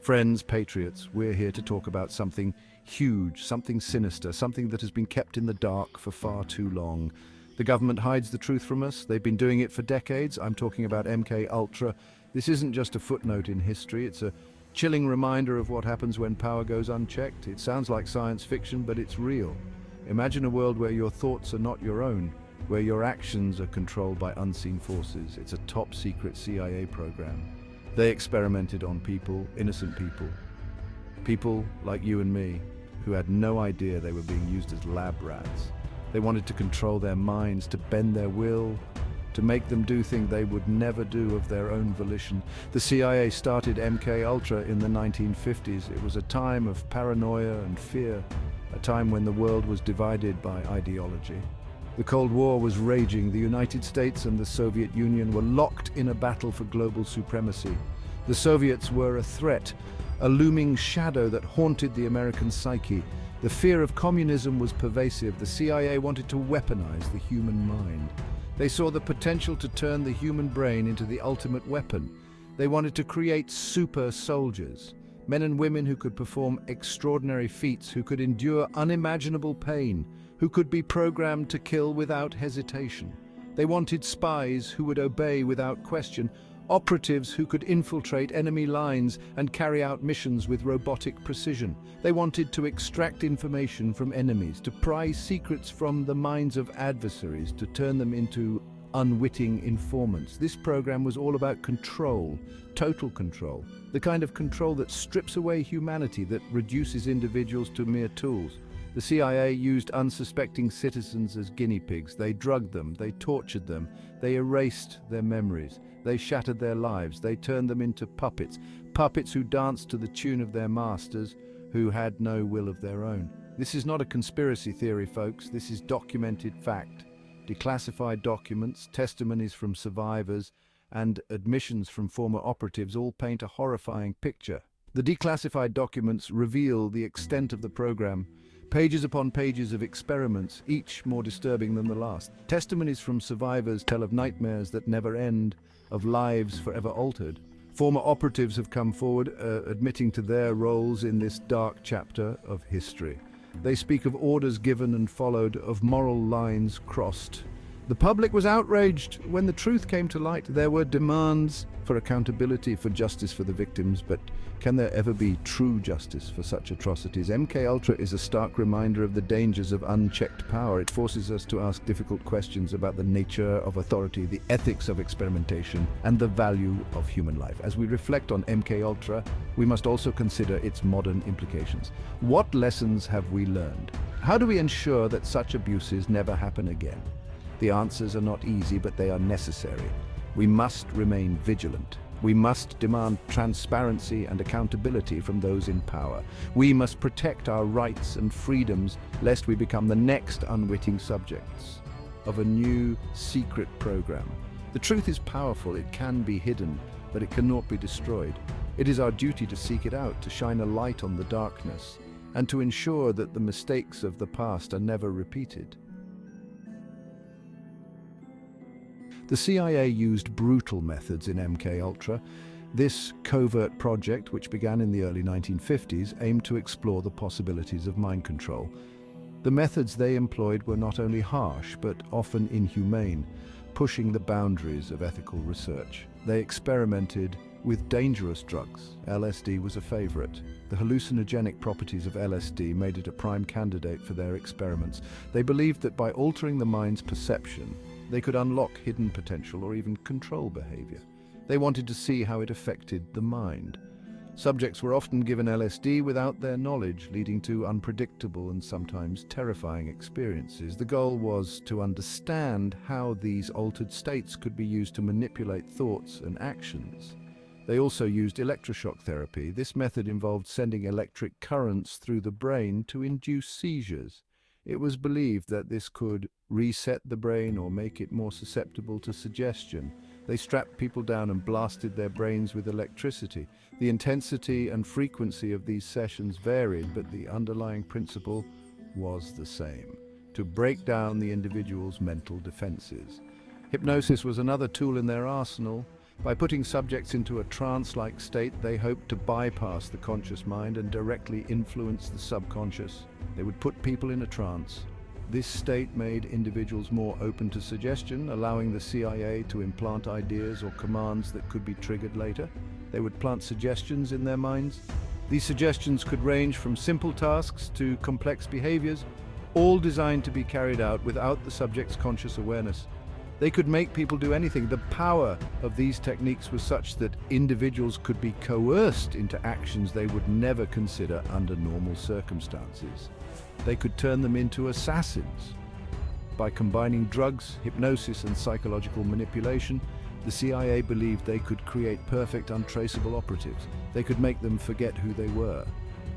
Friends, patriots, we're here to talk about something huge, something sinister, something that has been kept in the dark for far too long. The government hides the truth from us. They've been doing it for decades. I'm talking about MK Ultra. This isn't just a footnote in history. It's a chilling reminder of what happens when power goes unchecked. It sounds like science fiction, but it's real. Imagine a world where your thoughts are not your own, where your actions are controlled by unseen forces. It's a top-secret CIA program. They experimented on people, innocent people. People like you and me, who had no idea they were being used as lab rats. They wanted to control their minds, to bend their will, to make them do things they would never do of their own volition. The CIA started MK Ultra in the 1950s. It was a time of paranoia and fear, a time when the world was divided by ideology. The Cold War was raging. The United States and the Soviet Union were locked in a battle for global supremacy. The Soviets were a threat, a looming shadow that haunted the American psyche. The fear of communism was pervasive. The CIA wanted to weaponize the human mind. They saw the potential to turn the human brain into the ultimate weapon. They wanted to create super soldiers, men and women who could perform extraordinary feats, who could endure unimaginable pain, who could be programmed to kill without hesitation. They wanted spies who would obey without question, operatives who could infiltrate enemy lines and carry out missions with robotic precision. They wanted to extract information from enemies, to pry secrets from the minds of adversaries, to turn them into unwitting informants. This program was all about control, total control, the kind of control that strips away humanity, that reduces individuals to mere tools. The CIA used unsuspecting citizens as guinea pigs. They drugged them, they tortured them, they erased their memories, they shattered their lives, they turned them into puppets, puppets who danced to the tune of their masters, who had no will of their own. This is not a conspiracy theory, folks. This is documented fact. Declassified documents, testimonies from survivors, and admissions from former operatives all paint a horrifying picture. The declassified documents reveal the extent of the program. Pages upon pages of experiments, each more disturbing than the last. Testimonies from survivors tell of nightmares that never end, of lives forever altered. Former operatives have come forward, admitting to their roles in this dark chapter of history. They speak of orders given and followed, of moral lines crossed. The public was outraged when the truth came to light. There were demands for accountability, for justice for the victims, but can there ever be true justice for such atrocities? MK Ultra is a stark reminder of the dangers of unchecked power. It forces us to ask difficult questions about the nature of authority, the ethics of experimentation, and the value of human life. As we reflect on MK Ultra, we must also consider its modern implications. What lessons have we learned? How do we ensure that such abuses never happen again? The answers are not easy, but they are necessary. We must remain vigilant. We must demand transparency and accountability from those in power. We must protect our rights and freedoms, lest we become the next unwitting subjects of a new secret program. The truth is powerful. It can be hidden, but it cannot be destroyed. It is our duty to seek it out, to shine a light on the darkness, and to ensure that the mistakes of the past are never repeated. The CIA used brutal methods in MK Ultra. This covert project, which began in the early 1950s, aimed to explore the possibilities of mind control. The methods they employed were not only harsh, but often inhumane, pushing the boundaries of ethical research. They experimented with dangerous drugs. LSD was a favorite. The hallucinogenic properties of LSD made it a prime candidate for their experiments. They believed that by altering the mind's perception, they could unlock hidden potential or even control behavior. They wanted to see how it affected the mind. Subjects were often given LSD without their knowledge, leading to unpredictable and sometimes terrifying experiences. The goal was to understand how these altered states could be used to manipulate thoughts and actions. They also used electroshock therapy. This method involved sending electric currents through the brain to induce seizures. It was believed that this could reset the brain or make it more susceptible to suggestion. They strapped people down and blasted their brains with electricity. The intensity and frequency of these sessions varied, but the underlying principle was the same: to break down the individual's mental defenses. Hypnosis was another tool in their arsenal. By putting subjects into a trance-like state, they hoped to bypass the conscious mind and directly influence the subconscious. They would put people in a trance. This state made individuals more open to suggestion, allowing the CIA to implant ideas or commands that could be triggered later. They would plant suggestions in their minds. These suggestions could range from simple tasks to complex behaviors, all designed to be carried out without the subject's conscious awareness. They could make people do anything. The power of these techniques was such that individuals could be coerced into actions they would never consider under normal circumstances. They could turn them into assassins. By combining drugs, hypnosis, and psychological manipulation, the CIA believed they could create perfect, untraceable operatives. They could make them forget who they were.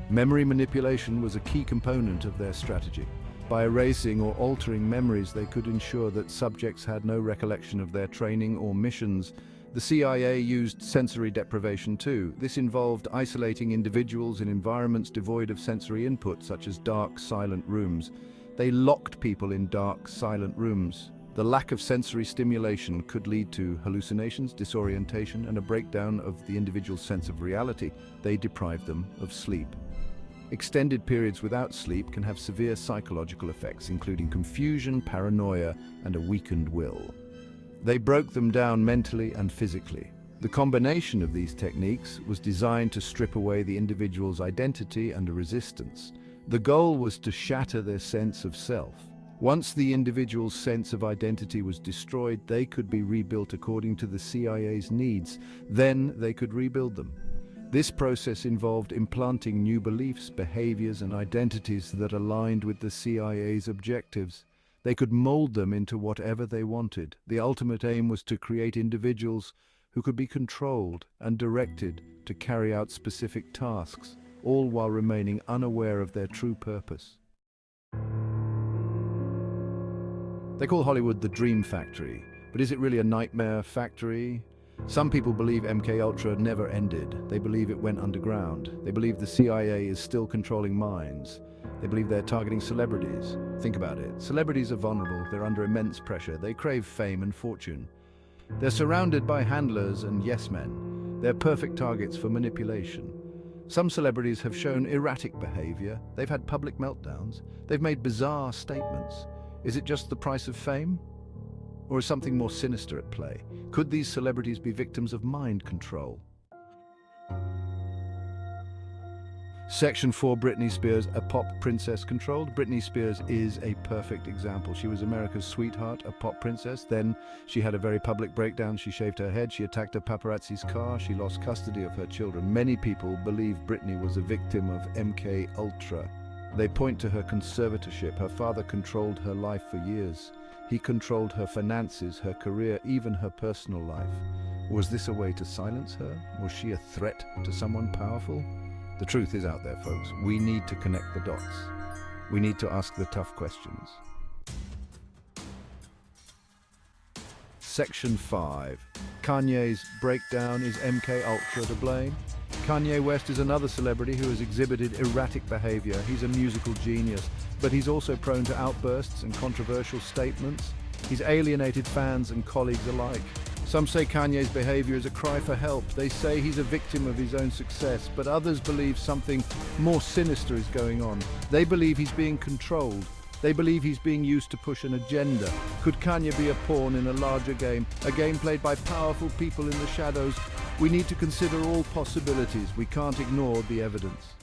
Memory manipulation was a key component of their strategy. By erasing or altering memories, they could ensure that subjects had no recollection of their training or missions. The CIA used sensory deprivation too. This involved isolating individuals in environments devoid of sensory input, such as dark, silent rooms. They locked people in dark, silent rooms. The lack of sensory stimulation could lead to hallucinations, disorientation, and a breakdown of the individual's sense of reality. They deprived them of sleep. Extended periods without sleep can have severe psychological effects, including confusion, paranoia, and a weakened will. They broke them down mentally and physically. The combination of these techniques was designed to strip away the individual's identity and resistance. The goal was to shatter their sense of self. Once the individual's sense of identity was destroyed, they could be rebuilt according to the CIA's needs. Then they could rebuild them. This process involved implanting new beliefs, behaviors, and identities that aligned with the CIA's objectives. They could mold them into whatever they wanted. The ultimate aim was to create individuals who could be controlled and directed to carry out specific tasks, all while remaining unaware of their true purpose. They call Hollywood the Dream Factory, but is it really a nightmare factory? Some people believe MKUltra never ended. They believe it went underground. They believe the CIA is still controlling minds. They believe they're targeting celebrities. Think about it. Celebrities are vulnerable. They're under immense pressure. They crave fame and fortune. They're surrounded by handlers and yes-men. They're perfect targets for manipulation. Some celebrities have shown erratic behavior. They've had public meltdowns. They've made bizarre statements. Is it just the price of fame? Or is something more sinister at play? Could these celebrities be victims of mind control? Section 4, Britney Spears, a pop princess controlled. Britney Spears is a perfect example. She was America's sweetheart, a pop princess. Then she had a very public breakdown. She shaved her head. She attacked a paparazzi's car. She lost custody of her children. Many people believe Britney was a victim of MKUltra. They point to her conservatorship. Her father controlled her life for years. He controlled her finances, her career, even her personal life. Was this a way to silence her? Was she a threat to someone powerful? The truth is out there, folks. We need to connect the dots. We need to ask the tough questions. Section 5. Kanye's breakdown. Is MKUltra to blame? Kanye West is another celebrity who has exhibited erratic behavior. He's a musical genius, but he's also prone to outbursts and controversial statements. He's alienated fans and colleagues alike. Some say Kanye's behavior is a cry for help. They say he's a victim of his own success, but others believe something more sinister is going on. They believe he's being controlled. They believe he's being used to push an agenda. Could Kanye be a pawn in a larger game, a game played by powerful people in the shadows? We need to consider all possibilities. We can't ignore the evidence.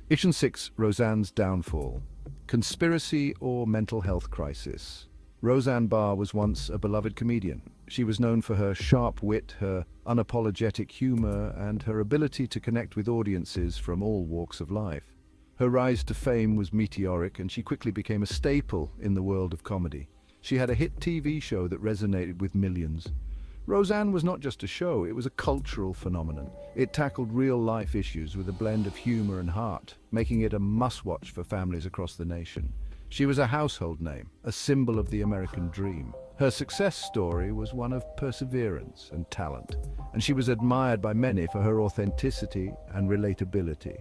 Issue 6, Roseanne's downfall. Conspiracy or mental health crisis. Roseanne Barr was once a beloved comedian. She was known for her sharp wit, her unapologetic humor, and her ability to connect with audiences from all walks of life. Her rise to fame was meteoric, and she quickly became a staple in the world of comedy. She had a hit TV show that resonated with millions. Roseanne was not just a show, it was a cultural phenomenon. It tackled real-life issues with a blend of humor and heart, making it a must-watch for families across the nation. She was a household name, a symbol of the American dream. Her success story was one of perseverance and talent, and she was admired by many for her authenticity and relatability.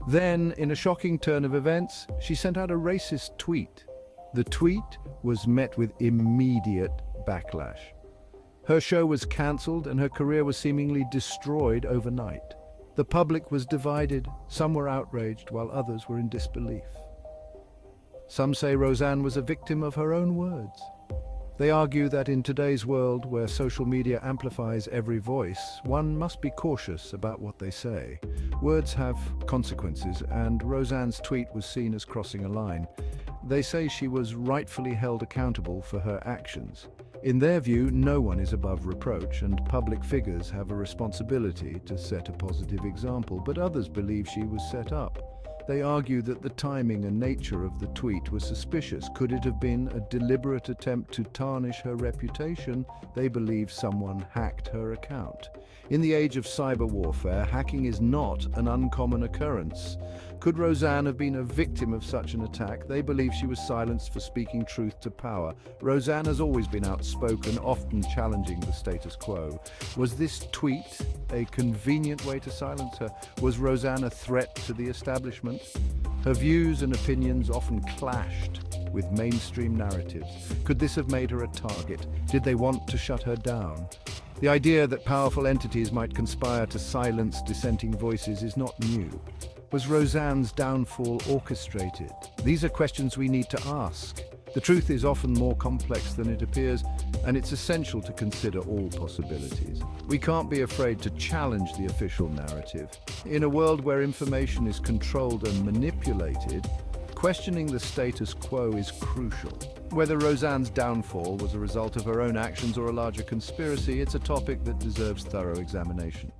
Then, in a shocking turn of events, she sent out a racist tweet. The tweet was met with immediate backlash. Her show was cancelled and her career was seemingly destroyed overnight. The public was divided, some were outraged while others were in disbelief. Some say Roseanne was a victim of her own words. They argue that in today's world where social media amplifies every voice, one must be cautious about what they say. Words have consequences, and Roseanne's tweet was seen as crossing a line. They say she was rightfully held accountable for her actions. In their view, no one is above reproach, and public figures have a responsibility to set a positive example, but others believe she was set up. They argue that the timing and nature of the tweet was suspicious. Could it have been a deliberate attempt to tarnish her reputation? They believe someone hacked her account. In the age of cyber warfare, hacking is not an uncommon occurrence. Could Roseanne have been a victim of such an attack? They believe she was silenced for speaking truth to power. Roseanne has always been outspoken, often challenging the status quo. Was this tweet a convenient way to silence her? Was Roseanne a threat to the establishment? Her views and opinions often clashed with mainstream narratives. Could this have made her a target? Did they want to shut her down? The idea that powerful entities might conspire to silence dissenting voices is not new. Was Roseanne's downfall orchestrated? These are questions we need to ask. The truth is often more complex than it appears, and it's essential to consider all possibilities. We can't be afraid to challenge the official narrative. In a world where information is controlled and manipulated, questioning the status quo is crucial. Whether Roseanne's downfall was a result of her own actions or a larger conspiracy, it's a topic that deserves thorough examination.